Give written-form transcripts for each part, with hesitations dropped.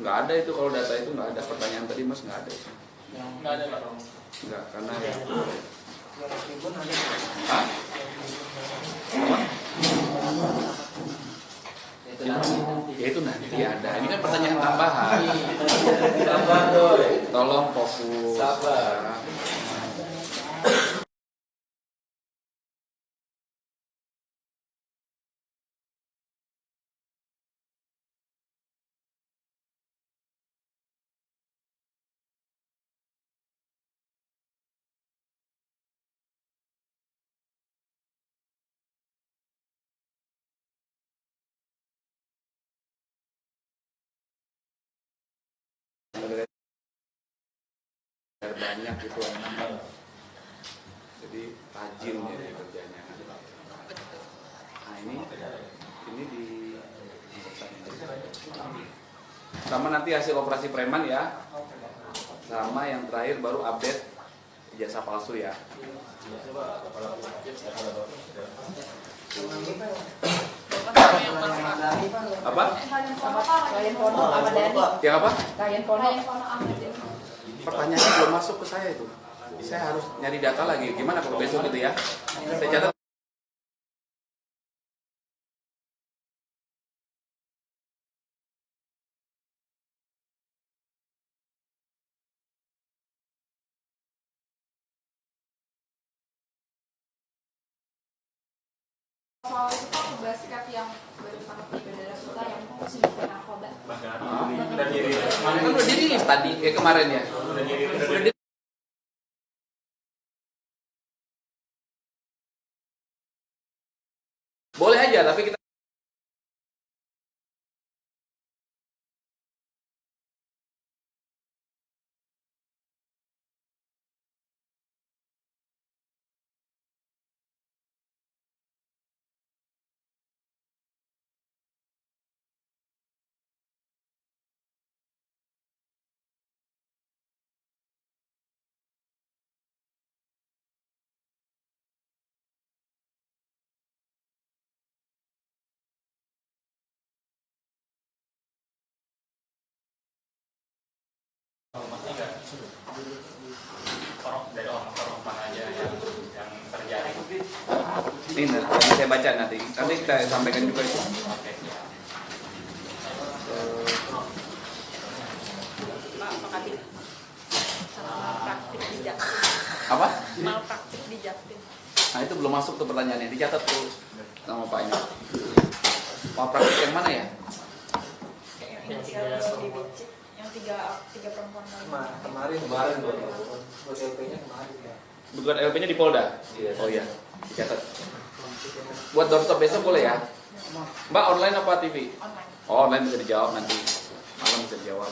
Nggak ada itu, kalau data itu nggak ada. Pertanyaan tadi Mas nggak ada. Nggak ada Pak. Nggak, karena ya. Hah? Ya itu nanti ada. Ini kan pertanyaan tambahan. Sabar doi. Tolong fokus. Sabar. Banyak gitu anak, jadi rajin ya kerjanya. Nah ini di sama nanti hasil operasi preman ya, sama yang terakhir baru update ijazah palsu ya. Apa? Yang apa? Pertanyaannya belum masuk ke saya itu. Saya harus nyari data lagi. Gimana kalau besok gitu ya? Saya catat. Soal itu Pak, bersikap yang baru tangkap di Bandara Suta yang sindikat narkoba. Kan udah dirilis tadi, kemarin ya. Boleh aja, tapi kita Orang aja yang terjadi. ini nanti saya baca nanti kita sampaikan juga itu. Oke. Malpraktik di Jaktim. Apa? Malpraktik di Jaktim. Nah itu belum masuk tuh pertanyaannya, dicatat tuh nama Paknya. Mau praktik yang mana ya? Yang tiga perempuan lain. Kemarin buat LP-nya kemarin ya. Bukan LP-nya di Polda? Iya. Oh iya, dicatat. Buat doorstop besok boleh ya? Mbak online apa TV? Online. Oh online bisa dijawab nanti. Malam bisa dijawab.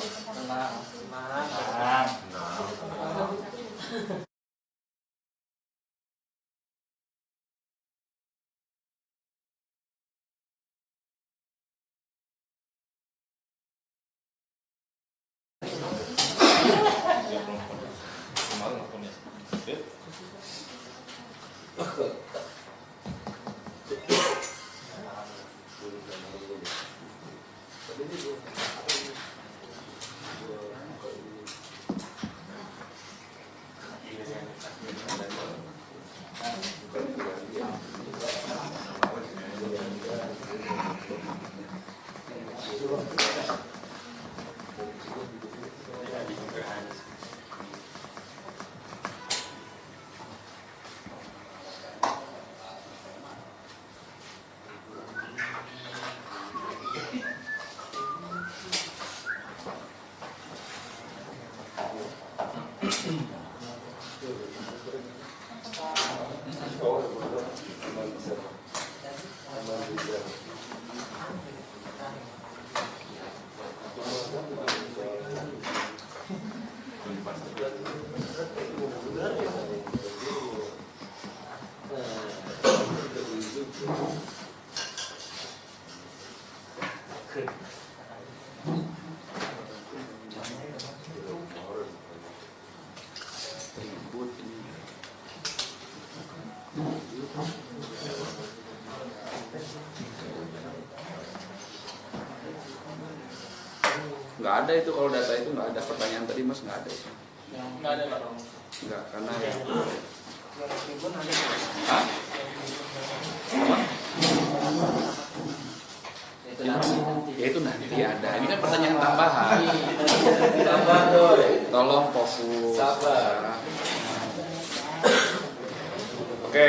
Oh, Ribut ini. Nggak ada itu, kalau data itu nggak ada. Pertanyaan tadi mas nggak ada itu. Nggak ada Pak. Nggak, karena ya. Tribun ada. Hah? Apa? Itu nanti. Ya itu nanti ada. Ini kan pertanyaan tambahan. Sabar doi. Tolong fokus. Sabar. Oke.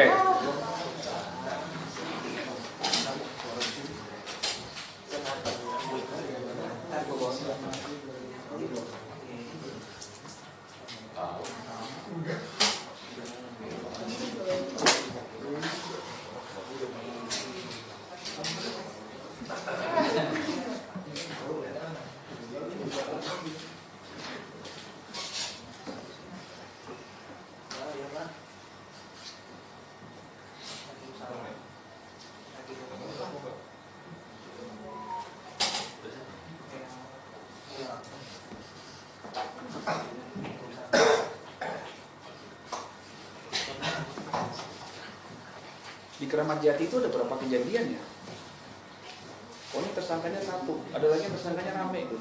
Di Keramat Jati itu ada berapa kejadian ya? Oh ini tersangkanya satu, ada lagi yang tersangkanya rame itu.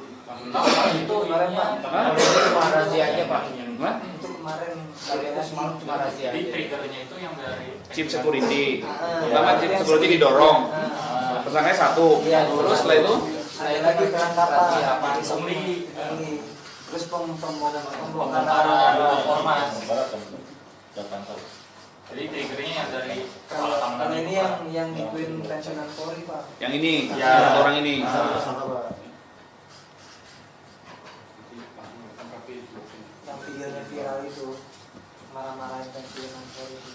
Itu kemarin Pak. Hah? Itu cuma rahasia aja Pak. Hah? Itu kemarin kalian semalam cuma rahasia Jadi aja. triggernya itu yang dari Chip security. Ah, Pertama ya. chip security didorong. Ah. Tersangkanya satu. Iya, Terus setelah itu ada lagi penangkapan. pungli. Terus pembongkaran pembongkaran ormas. Jadi triggernya yang dari kepala Kalau tangan ini yang gituin pensiunan Polri Pak. yang ini, Ya. satu orang ini. Yang videonya viral itu marah-marahin pensiunan Polri itu.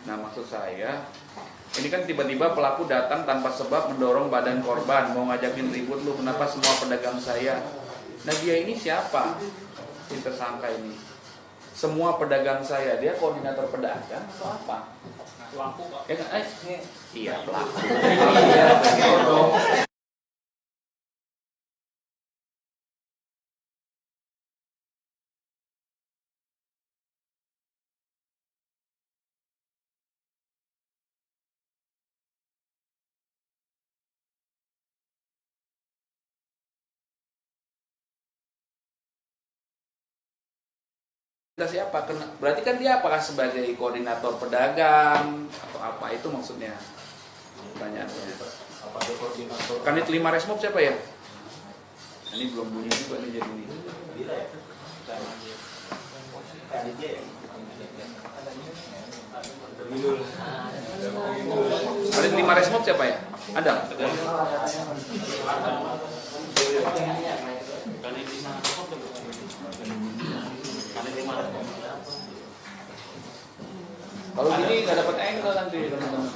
Nah maksud saya, ini kan tiba-tiba pelaku datang tanpa sebab mendorong badan korban, mau ngajakin ribut lu, kenapa semua pedagang saya? Nah dia ini siapa? Si tersangka ini. Semua pedagang saya, dia koordinator pedagang atau apa? pelaku Pak. Ya kan? Iya pelaku. Siapa? Berarti kan dia apakah sebagai koordinator pedagang atau apa itu maksudnya? Pertanyaannya. Kanit 5 Resmob siapa ya? Ini belum bunyi juga nih jadi ini. Kanit 5 Resmob siapa ya? Ada? Kalau gini nggak dapat angle nanti teman-teman.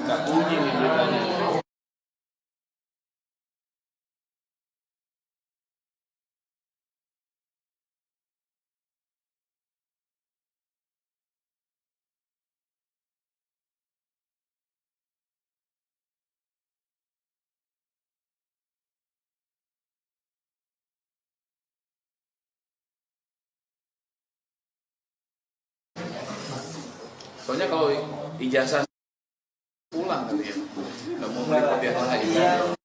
Nggak bunyi nih beritanya. Soalnya kalau ijazah pulang kali ya, nggak mau meliput yang lain.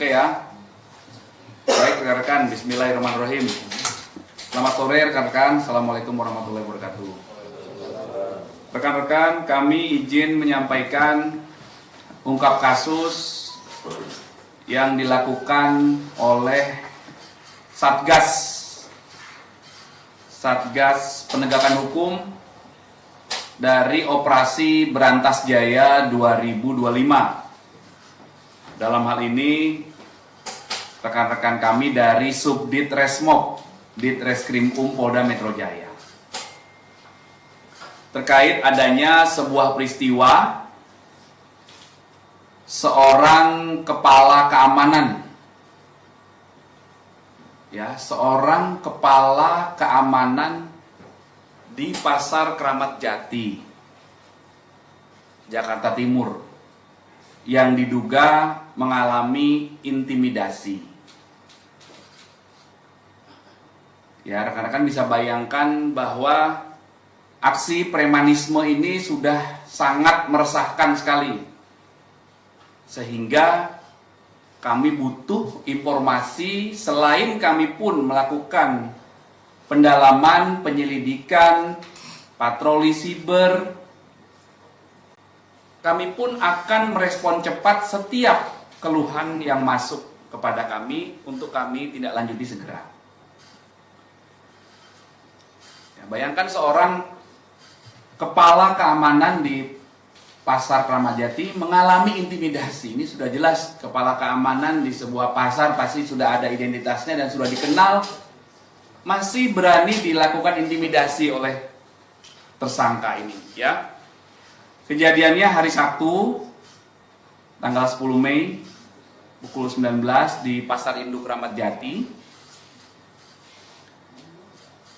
Oke ya. Baik rekan-rekan, bismillahirrahmanirrahim. Selamat sore rekan-rekan, assalamualaikum warahmatullahi wabarakatuh. Rekan-rekan, kami izin menyampaikan ungkap kasus yang dilakukan oleh Satgas Penegakan Hukum dari Operasi Berantas Jaya 2025. Dalam hal ini rekan-rekan kami dari Subdit Resmob, Ditreskrimum Polda Metro Jaya. Terkait adanya sebuah peristiwa seorang kepala keamanan, seorang kepala keamanan di Pasar Kramat Jati, Jakarta Timur, yang diduga mengalami intimidasi. Ya, rekan-rekan bisa bayangkan bahwa aksi premanisme ini sudah sangat meresahkan sekali. Sehingga kami butuh informasi selain kami pun melakukan pendalaman, penyelidikan, patroli siber. Kami pun akan merespon cepat setiap keluhan yang masuk kepada kami untuk kami tindak lanjuti segera. Ya, bayangkan seorang kepala keamanan di Pasar Kramat Jati mengalami intimidasi. Ini sudah jelas kepala keamanan di sebuah pasar pasti sudah ada identitasnya dan sudah dikenal. Masih berani dilakukan intimidasi oleh tersangka ini, ya. Kejadiannya hari Sabtu tanggal 10 Mei pukul 19 di Pasar Induk Kramat Jati.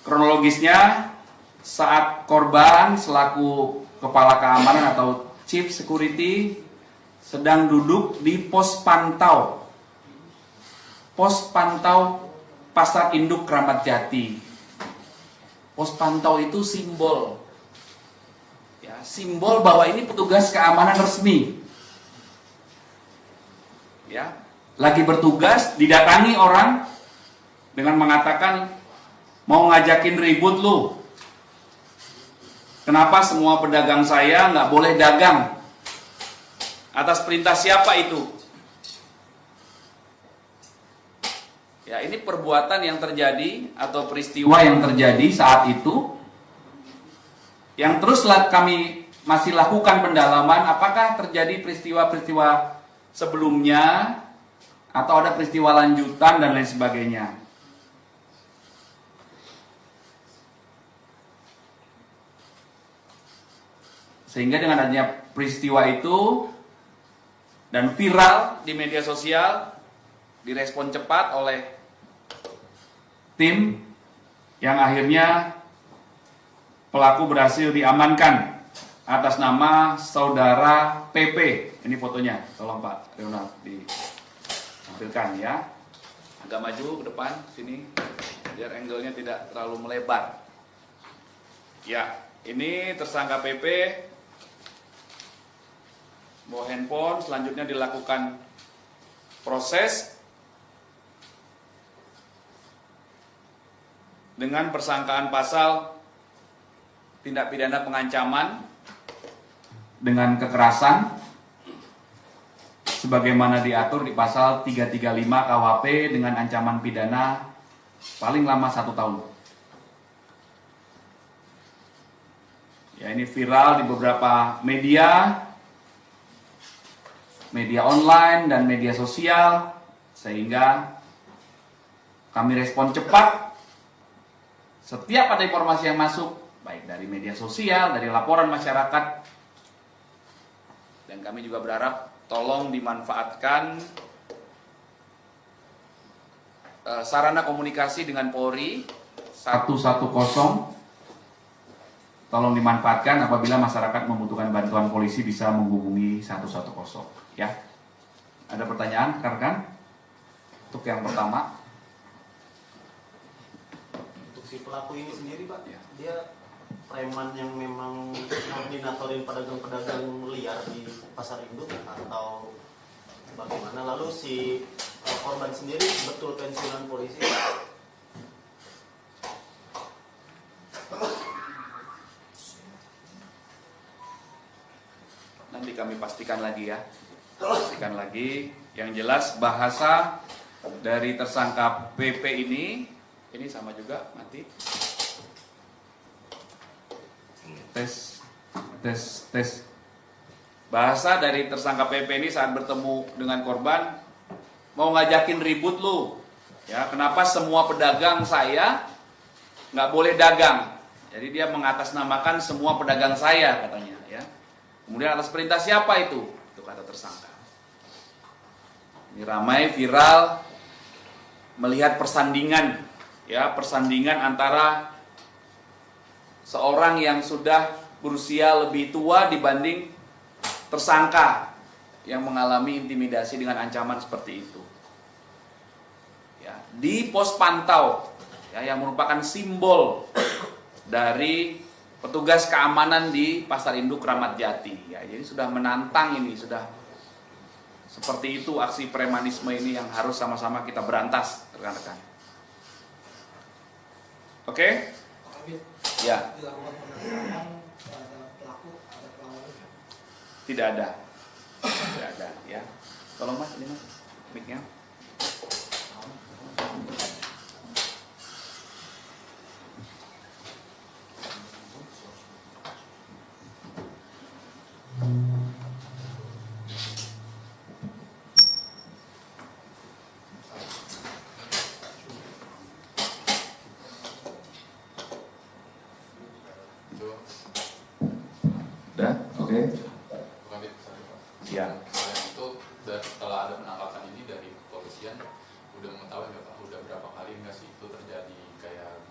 Kronologisnya saat korban selaku kepala keamanan atau Chief Security sedang duduk di pos pantau Pasar Induk Kramat Jati. Pos pantau itu simbol, ya, simbol bahwa ini petugas keamanan resmi. Ya, lagi bertugas didatangi orang dengan mengatakan mau ngajakin ribut lu. Kenapa semua pedagang saya nggak boleh dagang? Atas perintah siapa itu? Ya, ini perbuatan yang terjadi atau peristiwa yang terjadi saat itu, yang terus kami masih lakukan pendalaman apakah terjadi peristiwa-peristiwa sebelumnya atau ada peristiwa lanjutan dan lain sebagainya. Sehingga dengan adanya peristiwa itu dan viral di media sosial, direspon cepat oleh tim yang akhirnya pelaku berhasil diamankan atas nama saudara PP. Ini fotonya, tolong Pak Ronald ditampilkan ya. Agak maju ke depan sini biar angle-nya tidak terlalu melebar. Ya, ini tersangka PP bawa handphone, selanjutnya dilakukan proses dengan persangkaan pasal tindak pidana pengancaman dengan kekerasan sebagaimana diatur di pasal 335 KUHP dengan ancaman pidana paling lama 1 tahun. Ya, ini viral di beberapa media online dan media sosial, sehingga kami respon cepat setiap ada informasi yang masuk, baik dari media sosial, dari laporan masyarakat, dan kami juga berharap tolong dimanfaatkan sarana komunikasi dengan Polri 110, tolong dimanfaatkan apabila masyarakat membutuhkan bantuan polisi bisa menghubungi 110. Ya, ada pertanyaan rekan-rekan? Untuk yang pertama, untuk si pelaku ini sendiri Pak, ya, dia preman yang memang koordinatorin pedagang-pedagang liar di pasar induk atau bagaimana? Lalu si korban sendiri betul pensiunan polisi? Nanti kami pastikan lagi ya. Pastikan lagi. Yang jelas bahasa dari tersangka PP ini sama juga mati. Tes. Bahasa dari tersangka PP ini saat bertemu dengan korban, mau ngajakin ribut lu. Ya, kenapa semua pedagang saya nggak boleh dagang? Jadi dia mengatasnamakan semua pedagang saya katanya. Ya. Kemudian atas perintah siapa itu? Itu kata tersangka. Ini ramai viral melihat persandingan, ya persandingan antara seorang yang sudah berusia lebih tua dibanding tersangka yang mengalami intimidasi dengan ancaman seperti itu. Ya, di pos pantau, ya, yang merupakan simbol dari petugas keamanan di Pasar Induk Kramat Jati. Ya, jadi sudah menantang ini, sudah seperti itu aksi premanisme ini yang harus sama-sama kita berantas, rekan-rekan. Oke? Ya. Dilakukan penangkapan ada pelaku, ada pelawan. Tidak ada, ya. Tolong mas, ini mas, mic-nya. Udah, oke. Bukan itu saja, Pak. Ya. Selain itu, setelah ada penangkapan ini dari kepolisian, udah mengetahui nggak Pak, udah berapa kali nggak sih itu terjadi kayak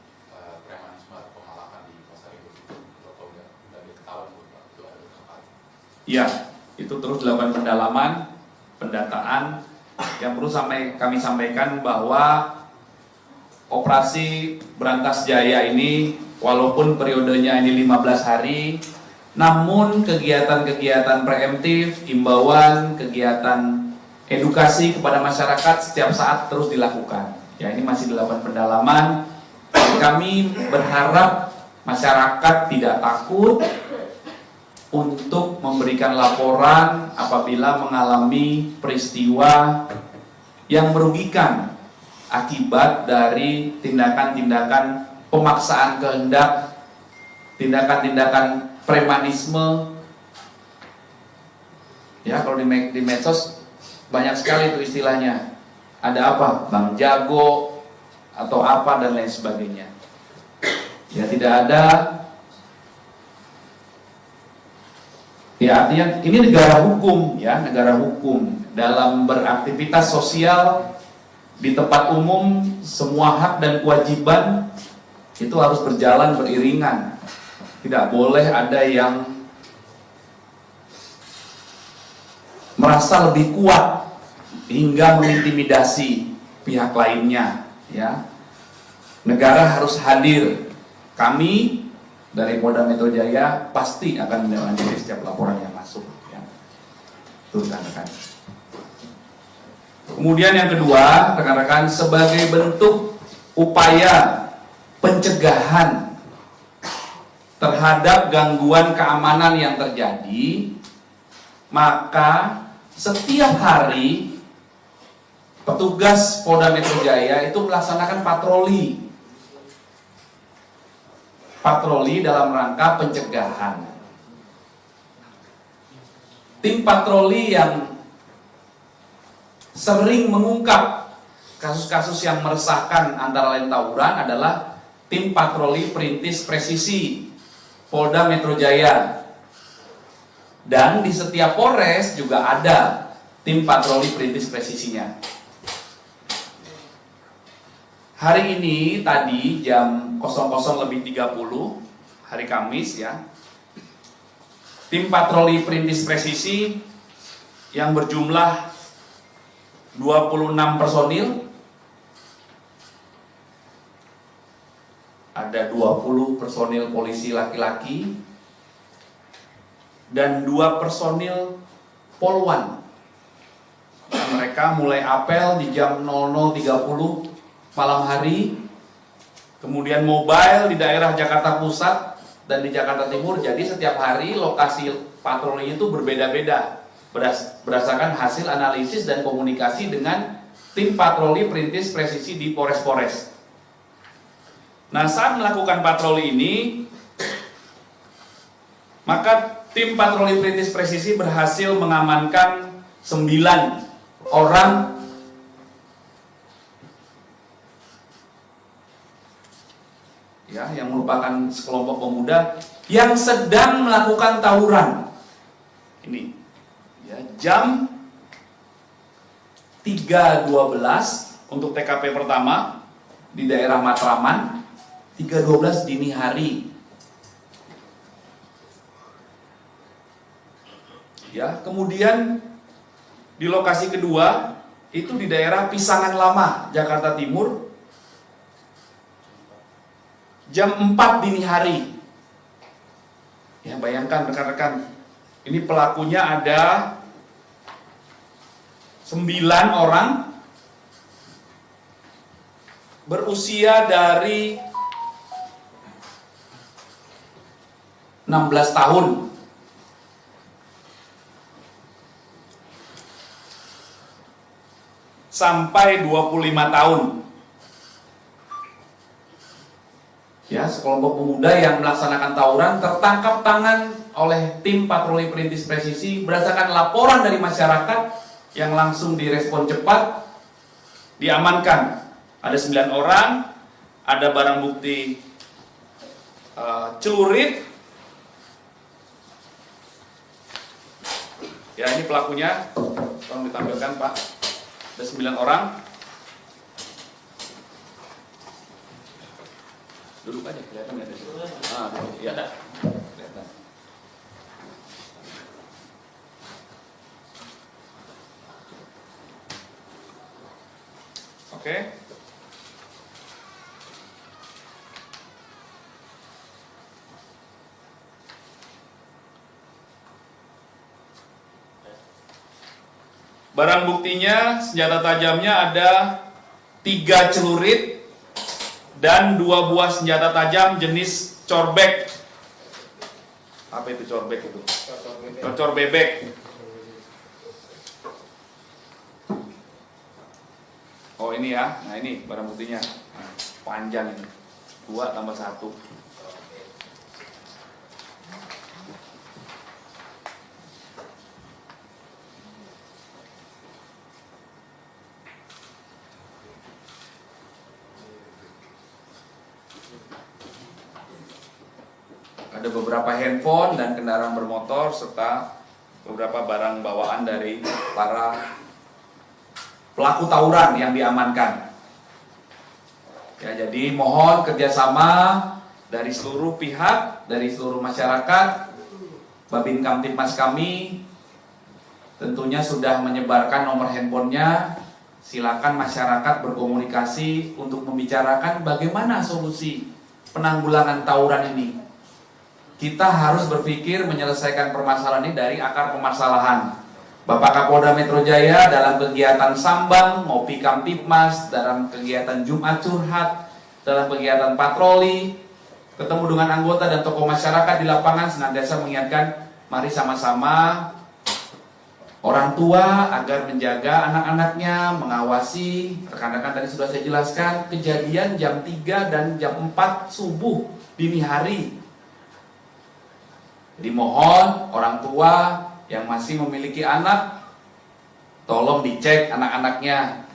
premanisme atau pengalahan di Pasar Induk itu? Atau udah diketahui Pak, itu ada berapa kali? Ya, itu terus dilakukan pendalaman, pendataan. Yang perlu kami sampaikan bahwa operasi Berantas Jaya ini walaupun periodenya ini 15 hari, namun kegiatan-kegiatan preemptif, imbauan, kegiatan edukasi kepada masyarakat setiap saat terus dilakukan. Ya, ini masih dilakukan pendalaman. Kami berharap masyarakat tidak takut untuk memberikan laporan apabila mengalami peristiwa yang merugikan akibat dari tindakan-tindakan pemaksaan kehendak, tindakan-tindakan premanisme. Ya, kalau di medsos banyak sekali itu istilahnya. Ada apa? Bang Jago atau apa dan lain sebagainya. Ya, tidak ada. Ya, artinya ini negara hukum, ya, negara hukum. Dalam beraktivitas sosial di tempat umum, semua hak dan kewajiban itu harus berjalan beriringan. Tidak boleh ada yang merasa lebih kuat hingga mengintimidasi pihak lainnya, ya. Negara harus hadir. Kami dari Polda Metro Jaya pasti akan menindaklanjuti setiap laporan yang masuk, ya. Itu rekan-rekan. Kemudian yang kedua, rekan-rekan, sebagai bentuk upaya pencegahan terhadap gangguan keamanan yang terjadi, maka setiap hari petugas Polda Metro Jaya itu melaksanakan patroli dalam rangka pencegahan. Tim patroli yang sering mengungkap kasus-kasus yang meresahkan antara lain tawuran adalah tim patroli perintis presisi Polda Metro Jaya. Dan di setiap Polres juga ada tim patroli perintis presisinya. Hari ini tadi jam 00.30 hari Kamis, ya. Tim patroli perintis presisi yang berjumlah 26 personil, ada 20 personil polisi laki-laki dan 2 personil polwan Ya, mereka mulai apel di jam 00.30 malam hari, kemudian mobile di daerah Jakarta Pusat dan di Jakarta Timur. Jadi setiap hari lokasi patroli itu berbeda-beda berdasarkan hasil analisis dan komunikasi dengan tim patroli perintis presisi di Polres-Polres. Nah, saat melakukan patroli ini, maka tim patroli perintis presisi berhasil mengamankan 9 orang ya, yang merupakan sekelompok pemuda yang sedang melakukan tawuran. Ini ya, jam 3.12 untuk TKP pertama di daerah Matraman, 3.12 dini hari. Ya, kemudian di lokasi kedua itu di daerah Pisangan Lama, Jakarta Timur, jam 4 dini hari. Ya, bayangkan rekan-rekan, ini pelakunya ada 9 orang berusia dari 16 tahun sampai 25 tahun. Ya, sekelompok pemuda yang melaksanakan tawuran tertangkap tangan oleh tim patroli perintis presisi berdasarkan laporan dari masyarakat yang langsung direspon cepat, diamankan. Ada 9 orang, ada barang bukti celurit. Ya, ini pelakunya, tolong ditampilkan Pak. Ada 9 orang. Duduk aja, kelihatan nggak? Duduk. Iya, ada. Kelihatan. Oke. Barang buktinya, senjata tajamnya ada 3 celurit dan 2 buah senjata tajam jenis corbek. Apa itu corbek itu? Cocor bebek. Oh, ini ya. Nah, ini barang buktinya. Nah, panjang ini. 2 tambah 1. Ada beberapa handphone dan kendaraan bermotor serta beberapa barang bawaan dari para pelaku tawuran yang diamankan. Ya, jadi mohon kerjasama dari seluruh pihak, dari seluruh masyarakat. Babin Kamtibmas kami tentunya sudah menyebarkan nomor handphonenya. Silakan masyarakat berkomunikasi untuk membicarakan bagaimana solusi penanggulangan tawuran ini. Kita harus berpikir menyelesaikan permasalahan ini dari akar permasalahan. Bapak Kapolda Metro Jaya dalam kegiatan Sambang, Ngopi Kamtibmas, dalam kegiatan Jumat Curhat, dalam kegiatan patroli, ketemu dengan anggota dan tokoh masyarakat di lapangan senantiasa mengingatkan, mari sama-sama orang tua agar menjaga anak-anaknya, mengawasi. Rekan-rekan tadi sudah saya jelaskan, kejadian jam 3 dan jam 4 subuh dini hari. Jadi mohon orang tua yang masih memiliki anak, tolong dicek anak-anaknya.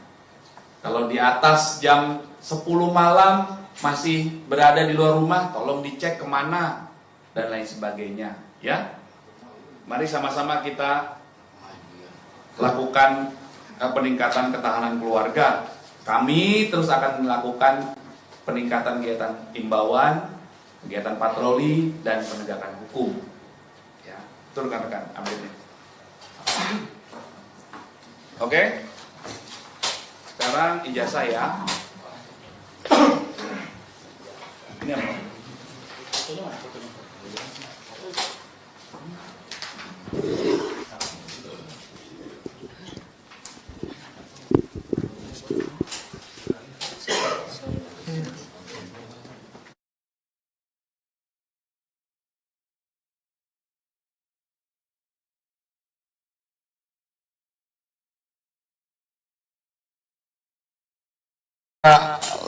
Kalau di atas jam 10 malam masih berada di luar rumah, tolong dicek kemana dan lain sebagainya. Ya, mari sama-sama kita lakukan peningkatan ketahanan keluarga. Kami terus akan melakukan peningkatan kegiatan imbauan, kegiatan patroli dan penegakan hukum. Ya, itu rekan-rekan update-nya. Oke. Sekarang ijazah ya. Ini apa?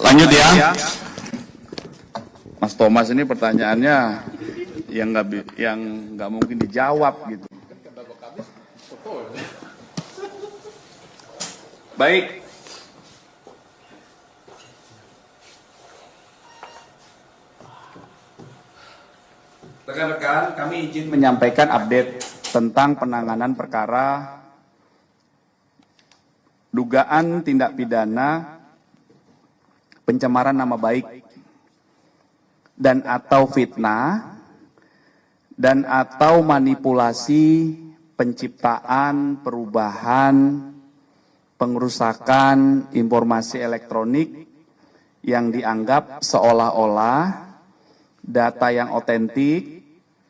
Lanjut ya. Mas Thomas ini pertanyaannya yang nggak mungkin dijawab gitu. Baik. Rekan-rekan, kami izin menyampaikan update tentang penanganan perkara dugaan tindak pidana pencemaran nama baik dan atau fitnah dan atau manipulasi penciptaan, perubahan, pengerusakan informasi elektronik yang dianggap seolah-olah data yang otentik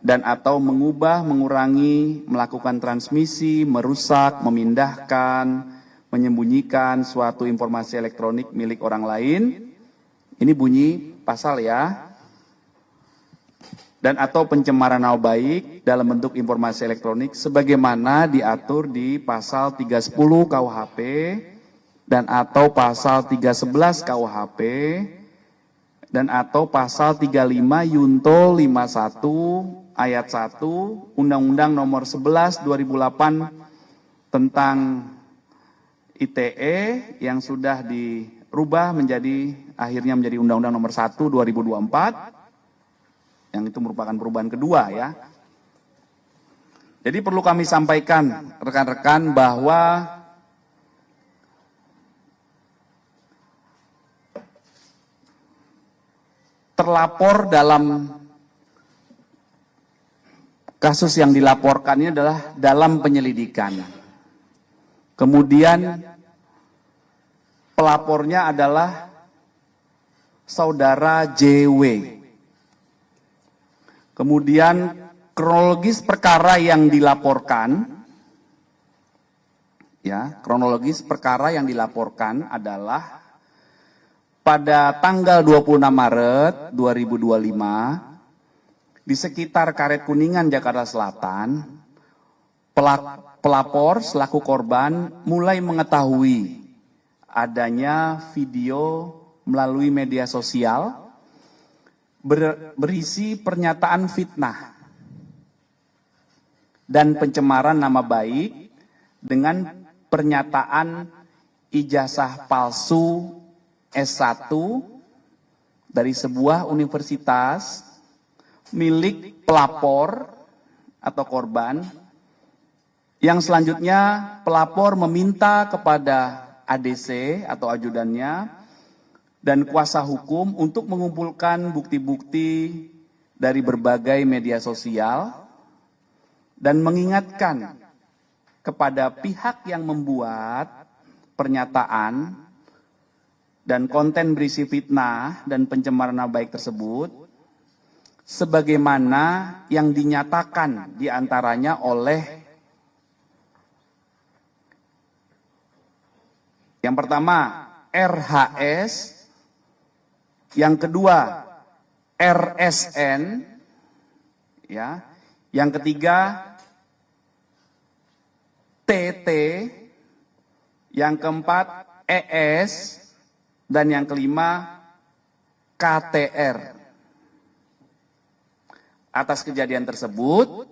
dan atau mengubah, mengurangi, melakukan transmisi, merusak, memindahkan, menyembunyikan suatu informasi elektronik milik orang lain. Ini bunyi pasal ya. Dan atau pencemaran nama baik dalam bentuk informasi elektronik sebagaimana diatur di pasal 310 KUHP dan atau pasal 311 KUHP dan atau pasal 35 Yunto 51 ayat 1 Undang-Undang Nomor 11 2008 tentang ITE yang sudah dirubah akhirnya menjadi Undang-Undang Nomor 1 2024 yang itu merupakan perubahan kedua ya. Jadi perlu kami sampaikan rekan-rekan bahwa terlapor dalam kasus yang dilaporkan ini adalah dalam penyelidikan. Kemudian pelapornya adalah saudara JW. Kemudian kronologis perkara yang dilaporkan, kronologis perkara yang dilaporkan adalah pada tanggal 26 Maret 2025 di sekitar Karet Kuningan, Jakarta Selatan, pelapor selaku korban mulai mengetahui adanya video melalui media sosial berisi pernyataan fitnah dan pencemaran nama baik dengan pernyataan ijazah palsu S1 dari sebuah universitas milik pelapor atau korban, yang selanjutnya pelapor meminta kepada ADC atau ajudannya dan kuasa hukum untuk mengumpulkan bukti-bukti dari berbagai media sosial dan mengingatkan kepada pihak yang membuat pernyataan dan konten berisi fitnah dan pencemaran nama baik tersebut sebagaimana yang dinyatakan diantaranya oleh yang pertama RHS, yang kedua RSN, yang ketiga TT, yang keempat ES, dan yang kelima KTR. Atas kejadian tersebut,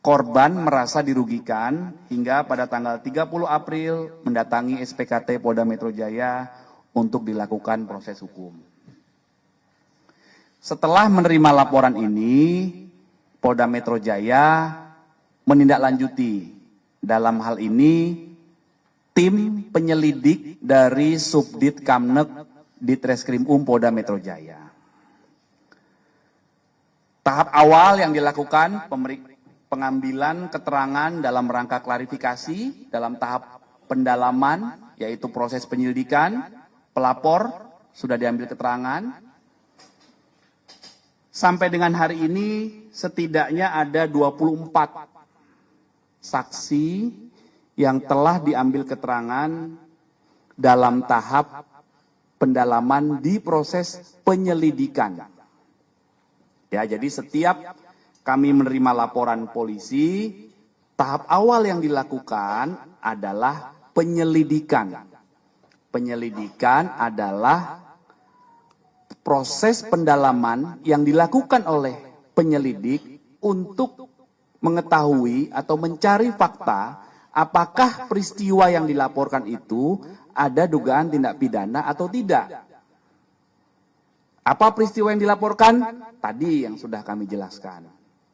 korban merasa dirugikan hingga pada tanggal 30 April mendatangi SPKT Polda Metro Jaya untuk dilakukan proses hukum. Setelah menerima laporan ini, Polda Metro Jaya menindaklanjuti. Dalam hal ini, tim penyelidik dari Subdit Kamnek Ditreskrim Polda Metro Jaya. Tahap awal yang dilakukan pengambilan keterangan dalam rangka klarifikasi dalam tahap pendalaman, yaitu proses penyelidikan, pelapor sudah diambil keterangan. Sampai dengan hari ini setidaknya ada 24 saksi yang telah diambil keterangan dalam tahap pendalaman di proses penyelidikan. Ya, jadi setiap kami menerima laporan polisi, tahap awal yang dilakukan adalah penyelidikan. Penyelidikan adalah proses pendalaman yang dilakukan oleh penyelidik untuk mengetahui atau mencari fakta apakah peristiwa yang dilaporkan itu ada dugaan tindak pidana atau tidak. Apa peristiwa yang dilaporkan? Tadi yang sudah kami jelaskan.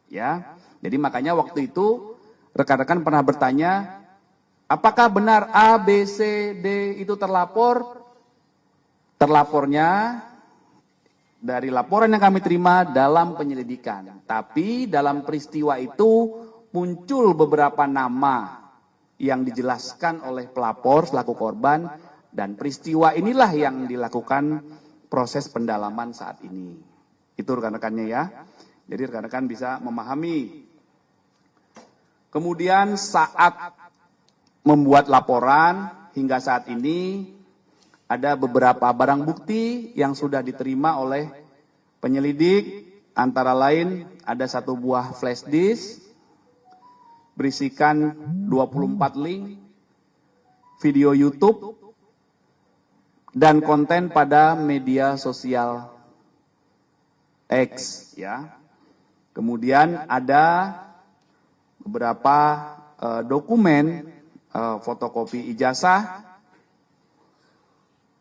Ya. Jadi makanya waktu itu rekan-rekan pernah bertanya, apakah benar A, B, C, D itu terlapor? Terlapornya dari laporan yang kami terima dalam penyelidikan. Tapi dalam peristiwa itu muncul beberapa nama yang dijelaskan oleh pelapor selaku korban, dan peristiwa inilah yang dilakukan proses pendalaman saat ini. Itu rekan-rekannya ya. Jadi rekan-rekan bisa memahami. Kemudian saat membuat laporan hingga saat ini ada beberapa barang bukti yang sudah diterima oleh penyelidik, antara lain ada satu buah flash disk berisikan 24 link video YouTube dan konten pada media sosial X ya. Kemudian ada beberapa dokumen fotokopi ijazah,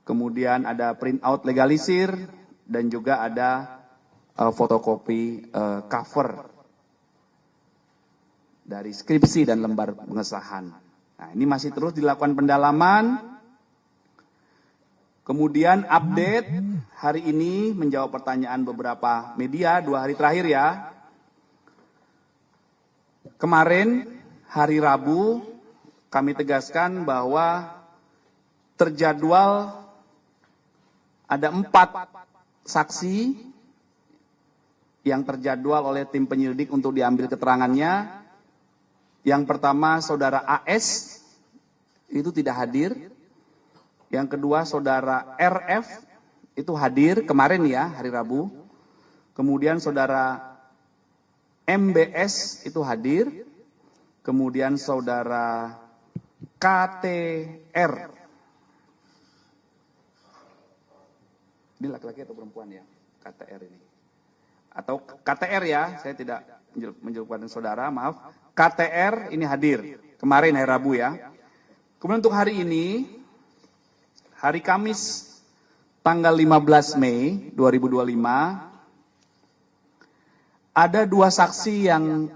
kemudian ada printout legalisir, dan juga ada fotokopi cover dari skripsi dan lembar pengesahan. Nah, ini masih terus dilakukan pendalaman. Kemudian update hari ini menjawab pertanyaan beberapa media 2 hari terakhir ya. Kemarin hari Rabu kami tegaskan bahwa terjadwal ada 4 saksi yang terjadwal oleh tim penyelidik untuk diambil keterangannya. Yang pertama saudara AS itu tidak hadir. Yang kedua saudara RF itu hadir kemarin ya, hari Rabu. Kemudian saudara MBS itu hadir. Kemudian saudara KTR. Ini laki-laki atau perempuan ya? KTR ini. Atau KTR ya, saya tidak menjawabkan saudara, maaf. KTR ini hadir kemarin hari Rabu ya. Kemudian untuk hari ini, hari Kamis tanggal 15 Mei 2025, ada 2 saksi yang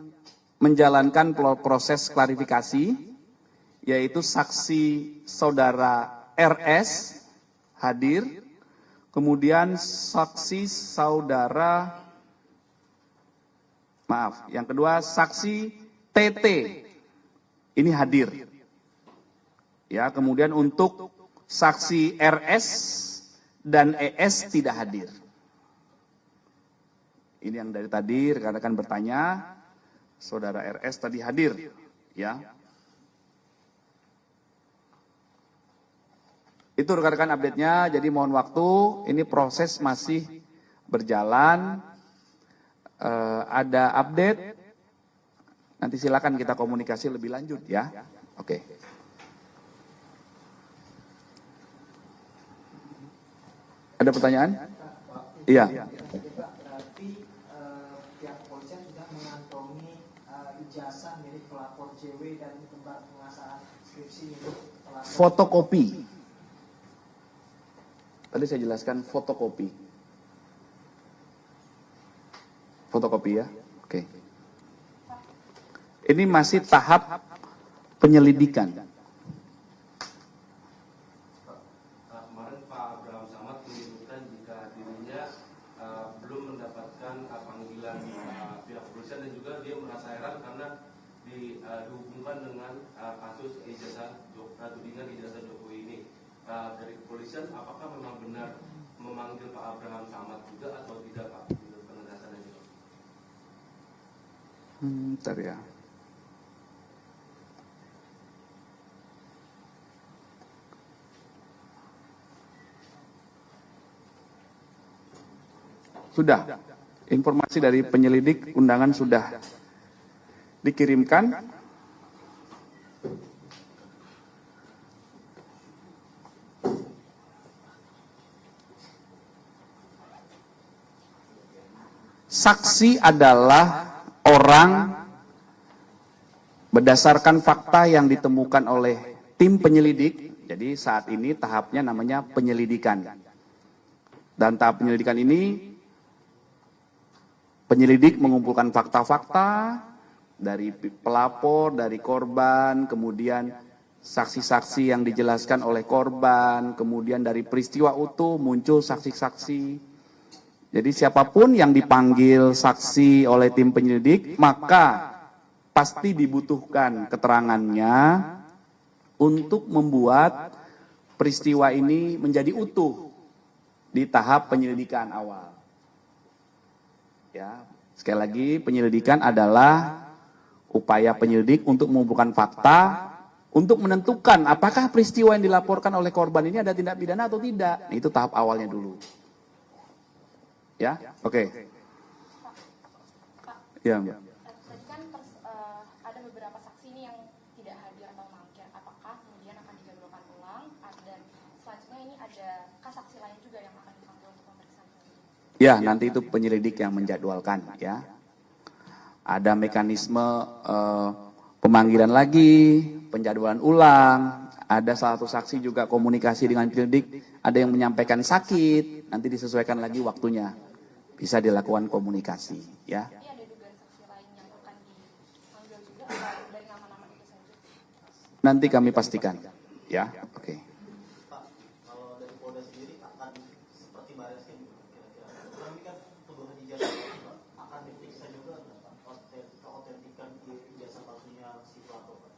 menjalankan proses klarifikasi, yaitu saksi saudara RS hadir, kemudian saksi saudara, maaf, yang kedua saksi TT ini hadir. Ya, kemudian untuk saksi RS dan ES tidak hadir. Ini yang dari tadi rekan-rekan bertanya, saudara RS tadi hadir, ya. Itu rekan-rekan update-nya, jadi mohon waktu, ini proses masih berjalan, ada update, nanti silakan kita komunikasi lebih lanjut ya. Oke. Ada pertanyaan? Iya. Berarti pihak kepolisian sudah mengantongi ijazah milik pelapor JW dan lembar pengasahan skripsi milik pelapor. Fotokopi. Tadi saya jelaskan fotokopi. Fotokopi ya. Oke. Ini masih tahap penyelidikan. Kemarin Pak Abraham Samad menyebutkan jika dirinya belum mendapatkan panggilan pihak kepolisian, dan juga dia merasa heran karena dihubungkan dengan kasus ijazah tudingan ijazah Jokowi ini. Dari kepolisian, apakah memang benar memanggil Pak Abraham Samad juga atau tidak, Pak? Penegasannya juga. Bentar ya. Sudah, informasi dari penyelidik undangan sudah dikirimkan. saksi adalah orang berdasarkan fakta yang ditemukan oleh tim penyelidik. Jadi saat ini tahapnya namanya penyelidikan. Dan tahap penyelidikan ini, penyelidik mengumpulkan fakta-fakta dari pelapor, dari korban, kemudian saksi-saksi yang dijelaskan oleh korban, kemudian dari peristiwa utuh muncul saksi-saksi. Jadi siapapun yang dipanggil saksi oleh tim penyelidik, maka pasti dibutuhkan keterangannya untuk membuat peristiwa ini menjadi utuh di tahap penyelidikan awal. Ya, sekali lagi penyelidikan adalah upaya penyelidik untuk mengumpulkan fakta untuk menentukan apakah peristiwa yang dilaporkan oleh korban ini ada tindak pidana atau tidak. Nah, itu tahap awalnya dulu. Ya, oke. Ya, Mbak. Tadi kan ada beberapa saksi ini yang tidak hadir atau mangkir. Apakah kemudian akan dijadwalkan ulang? Dan selanjutnya ini ada saksi lain juga yang akan dipanggil untuk pemeriksaan? Ya, nanti itu penyelidik yang menjadwalkan, ya. Ada mekanisme pemanggilan lagi, penjadwalan ulang, ada salah satu saksi juga komunikasi dengan penyelidik, ada yang menyampaikan sakit, nanti disesuaikan lagi waktunya, bisa dilakukan komunikasi, ya. Ini ada dugaan saksi lain yang akan dipanggil juga atau dari nama-nama itu saja? Nanti kami pastikan, ya, oke. Pak, kalau dari Polda sendiri akan seperti Baris Krim kira-kira. Kami kan tuduhan ijazah palsu, Pak, akan diperiksa juga nggak, Pak? Keautentikan ijazah palsunya si pelaku, Pak.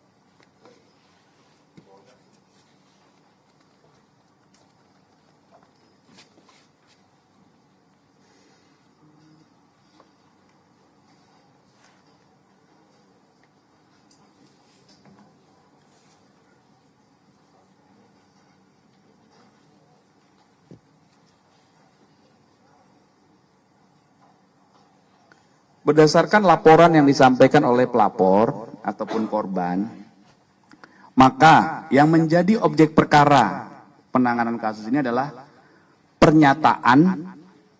Berdasarkan laporan yang disampaikan oleh pelapor ataupun korban, maka yang menjadi objek perkara penanganan kasus ini adalah pernyataan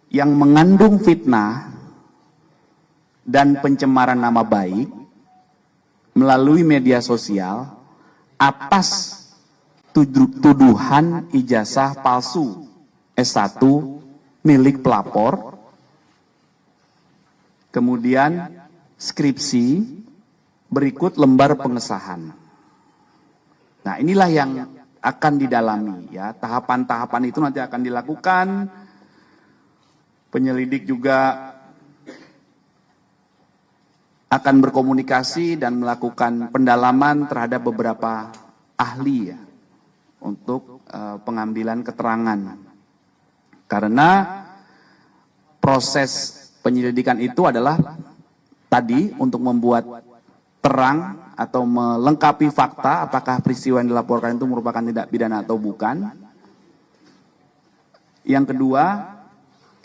yang mengandung fitnah dan pencemaran nama baik melalui media sosial atas tuduhan ijazah palsu S1 milik pelapor, kemudian skripsi, berikut lembar pengesahan. Nah, inilah yang akan didalami, ya. Tahapan-tahapan itu nanti akan dilakukan. Penyelidik juga akan berkomunikasi dan melakukan pendalaman terhadap beberapa ahli, ya, untuk pengambilan keterangan. Karena proses penyelidikan itu adalah tadi untuk membuat terang atau melengkapi fakta apakah peristiwa yang dilaporkan itu merupakan tindak pidana atau bukan. Yang kedua,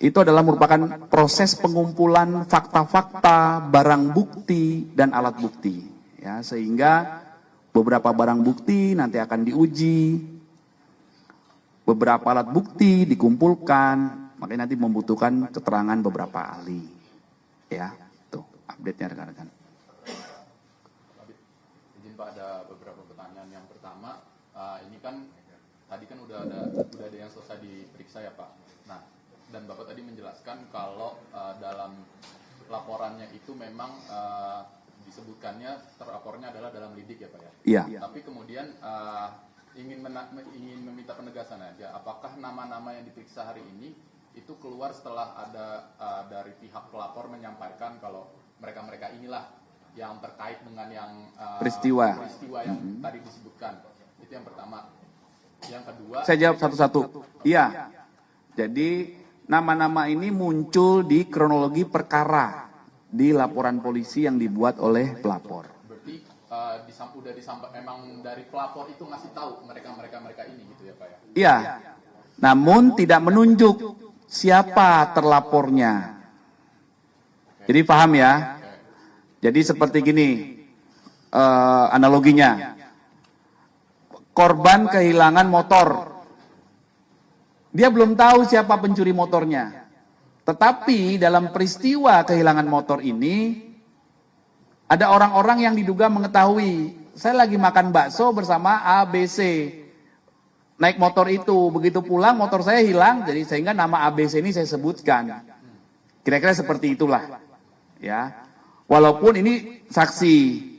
itu adalah merupakan proses pengumpulan fakta-fakta, barang bukti, dan alat bukti. Ya, sehingga beberapa barang bukti nanti akan diuji, beberapa alat bukti dikumpulkan, makanya nanti membutuhkan keterangan beberapa ahli. Ya, tuh update-nya rekan-rekan. Izin Pak, ada beberapa pertanyaan. Yang pertama, ini kan tadi kan udah ada yang selesai diperiksa ya Pak. Nah, dan Bapak tadi menjelaskan kalau dalam laporannya itu memang disebutkannya terlapornya adalah dalam lidik ya Pak ya. Iya. Tapi kemudian ingin meminta penegasan aja, apakah nama-nama yang diperiksa hari ini itu keluar setelah ada dari pihak pelapor menyampaikan kalau mereka inilah yang terkait dengan yang peristiwa yang tadi disebutkan. Itu yang pertama. Yang kedua, saya jawab satu-satu. Iya. Jadi nama-nama ini muncul di kronologi perkara di laporan polisi yang dibuat oleh pelapor. Berarti udah disampaikan memang dari pelapor itu ngasih tahu mereka ini gitu ya Pak ya? Iya. Namun tidak menunjuk siapa terlapornya. Jadi paham ya? Jadi seperti gini analoginya. Korban kehilangan motor. Dia belum tahu siapa pencuri motornya. Tetapi dalam peristiwa kehilangan motor ini, ada orang-orang yang diduga mengetahui, saya lagi makan bakso bersama ABC. Naik motor itu, begitu pulang motor saya hilang, jadi sehingga nama ABC ini saya sebutkan. Kira-kira seperti itulah. Ya. Walaupun ini saksi.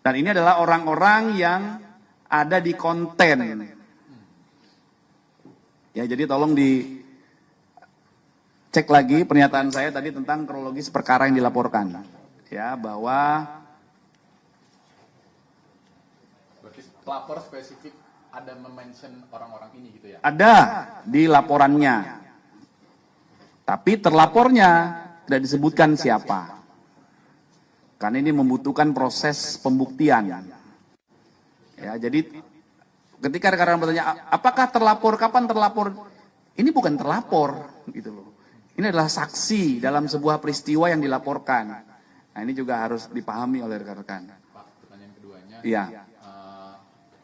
Dan ini adalah orang-orang yang ada di konten. Ya, jadi tolong dicek lagi pernyataan saya tadi tentang kronologis perkara yang dilaporkan. Ya, bahwa Berarti pelapor spesifik ada mention orang-orang ini gitu ya? ada di laporannya. Tapi terlapornya tidak disebutkan siapa. Karena ini membutuhkan proses pembuktian. Ya, jadi ketika rekan-rekan bertanya, apakah terlapor, kapan terlapor? Ini bukan terlapor, gitu loh. Ini adalah saksi dalam sebuah peristiwa yang dilaporkan. Nah, ini juga harus dipahami oleh rekan-rekan. Pak, pertanyaan keduanya. Iya.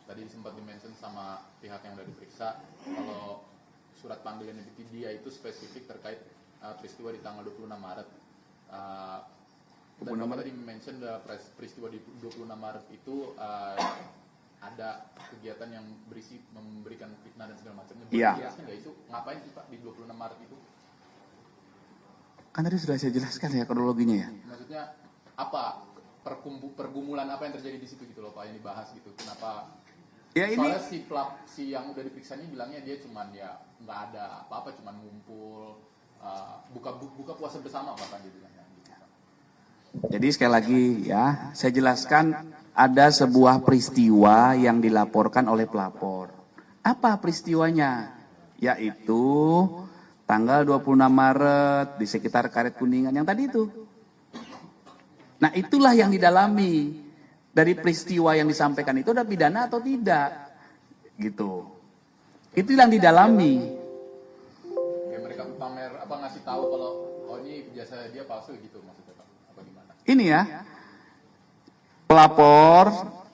Tadi sempat dimention sama pihak yang sudah diperiksa, kalau surat panggilan dia itu spesifik terkait peristiwa di tanggal 26 Maret. Dan Bapak tadi mention peristiwa di 26 Maret itu ada kegiatan yang berisi memberikan fitnah dan segala macamnya. Iya. Jelaskan nggak itu ngapain sih Pak di 26 Maret itu? Kan tadi sudah saya jelaskan ya kronologinya ya. Maksudnya apa pergumulan apa yang terjadi di situ gitu loh Pak, yang dibahas gitu. Kenapa? Ya ini Soalnya si yang udah diperiksa ini bilangnya dia cuman ya nggak ada apa-apa, cuman ngumpul buka puasa bersama bahkan dia bilangnya. Gitu, Pak. Jadi sekali lagi ya, saya jelaskan ada sebuah peristiwa yang dilaporkan oleh pelapor. Apa peristiwanya? Yaitu tanggal 26 Maret di sekitar Karet Kuningan yang tadi itu. Nah, itulah yang didalami dari peristiwa yang disampaikan itu ada pidana atau tidak. Gitu. Itu yang didalami. Kayak mereka pamer apa ngasih tahu kalau ini jasa dia palsu gitu maksudnya Pak. Apa gimana? Ini ya, pelapor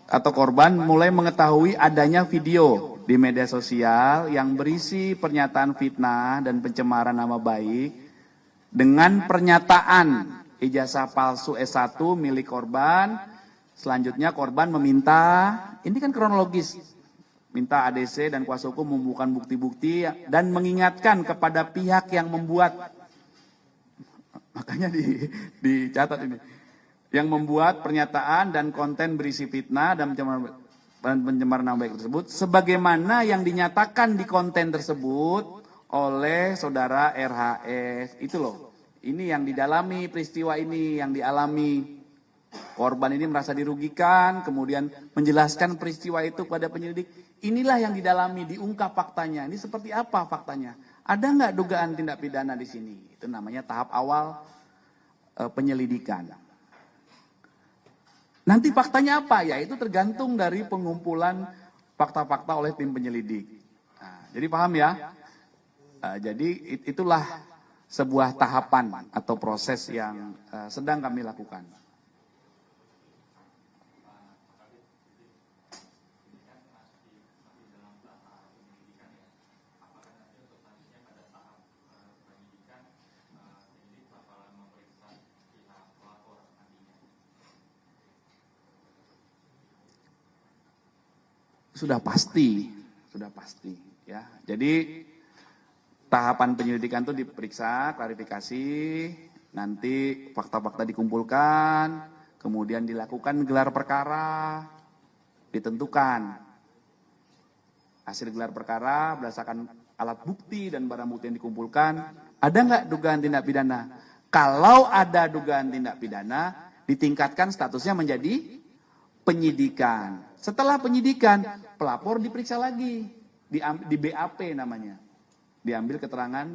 atau korban mulai mengetahui adanya video di media sosial yang berisi pernyataan fitnah dan pencemaran nama baik dengan pernyataan ijazah palsu S1 milik korban. Selanjutnya korban meminta, ini kan kronologis, minta ADC dan kuasa hukum membuka bukti-bukti dan mengingatkan kepada pihak yang membuat, makanya dicatat ini, yang membuat pernyataan dan konten berisi fitnah dan pencemaran nama baik tersebut, sebagaimana yang dinyatakan di konten tersebut oleh saudara RHS. Itu loh, ini yang didalami peristiwa ini, yang dialami. Korban ini merasa dirugikan, kemudian menjelaskan peristiwa itu kepada penyelidik. Inilah yang didalami, diungkap faktanya. Ini seperti apa faktanya? Ada nggak dugaan tindak pidana di sini? Itu namanya tahap awal penyelidikan. Nanti faktanya apa? Ya itu tergantung dari pengumpulan fakta-fakta oleh tim penyelidik. Nah, jadi paham ya? Jadi itulah sebuah tahapan atau proses yang sedang kami lakukan. Sudah pasti ya. Jadi tahapan penyelidikan itu diperiksa, klarifikasi, nanti fakta-fakta dikumpulkan, kemudian dilakukan gelar perkara, ditentukan hasil gelar perkara berdasarkan alat bukti dan barang bukti yang dikumpulkan, ada nggak dugaan tindak pidana? Kalau ada dugaan tindak pidana, ditingkatkan statusnya menjadi penyidikan. Setelah penyidikan, pelapor diperiksa lagi, di BAP namanya. Diambil keterangan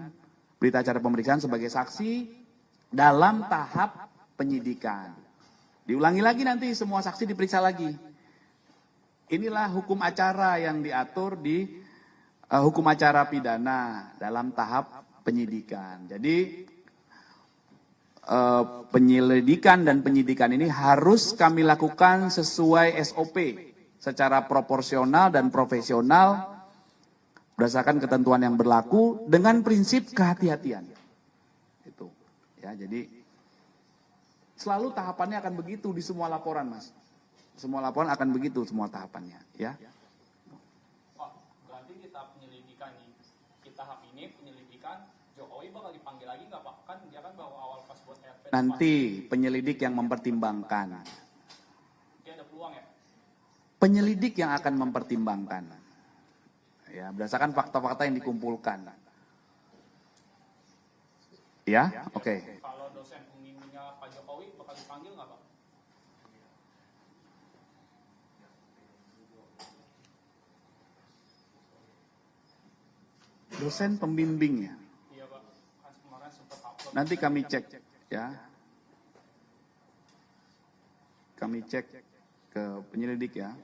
berita acara pemeriksaan sebagai saksi dalam tahap penyidikan. Diulangi lagi nanti semua saksi diperiksa lagi. Inilah hukum acara yang diatur di hukum acara pidana dalam tahap penyidikan. Jadi penyelidikan dan penyidikan ini harus kami lakukan sesuai SOP secara proporsional dan profesional berdasarkan ketentuan yang berlaku dengan prinsip kehati-hatian. Ya, jadi selalu tahapannya akan begitu di semua laporan, Mas. Semua laporan akan begitu semua tahapannya, ya. Pak, berarti kita penyelidikan nih, kita tahap ini penyelidikan, Jokowi bakal dipanggil lagi nggak Pak? Kan dia kan baru awal pas buat RP. Nanti penyelidik yang mempertimbangkan. Dia ada peluang ya? Penyelidik yang akan mempertimbangkan. Ya, berdasarkan fakta-fakta yang dikumpulkan. Ya, oke. Kalau dosen pembimbingnya Pak Jokowi bakal dipanggil nggak Pak? Dosen pembimbingnya. Iya Pak, kan kemarin sempat upload. Nanti kami cek, ya. Kami cek ke penyelidik ya.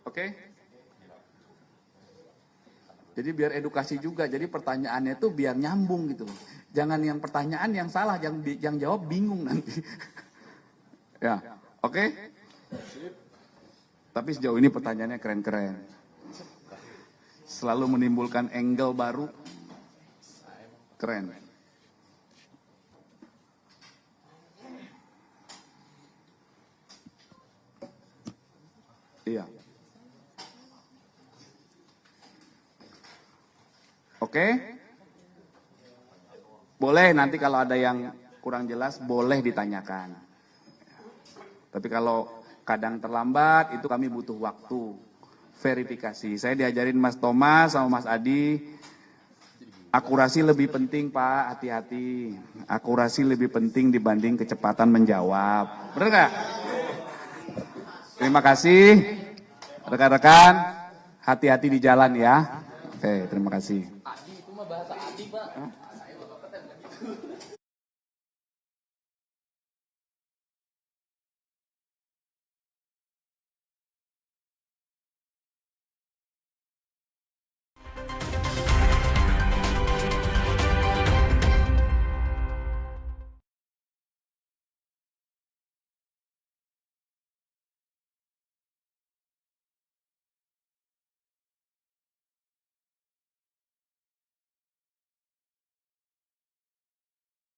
Oke. Jadi biar edukasi juga. Jadi pertanyaannya itu biar nyambung gitu. Jangan yang pertanyaan yang salah, yang jawab bingung nanti. Ya, oke. Tapi sejauh ini pertanyaannya keren-keren. Selalu menimbulkan angle baru. Keren. Iya. Oke. Boleh nanti kalau ada yang kurang jelas boleh ditanyakan. Tapi kalau kadang terlambat itu kami butuh waktu verifikasi. Saya diajarin Mas Thomas sama Mas Adi, akurasi lebih penting Pak, hati-hati. Akurasi lebih penting dibanding kecepatan menjawab. Benar nggak? Terima kasih rekan-rekan, hati-hati di jalan ya. Oke, terima kasih. Adi itu mah bahasa Adi Pak.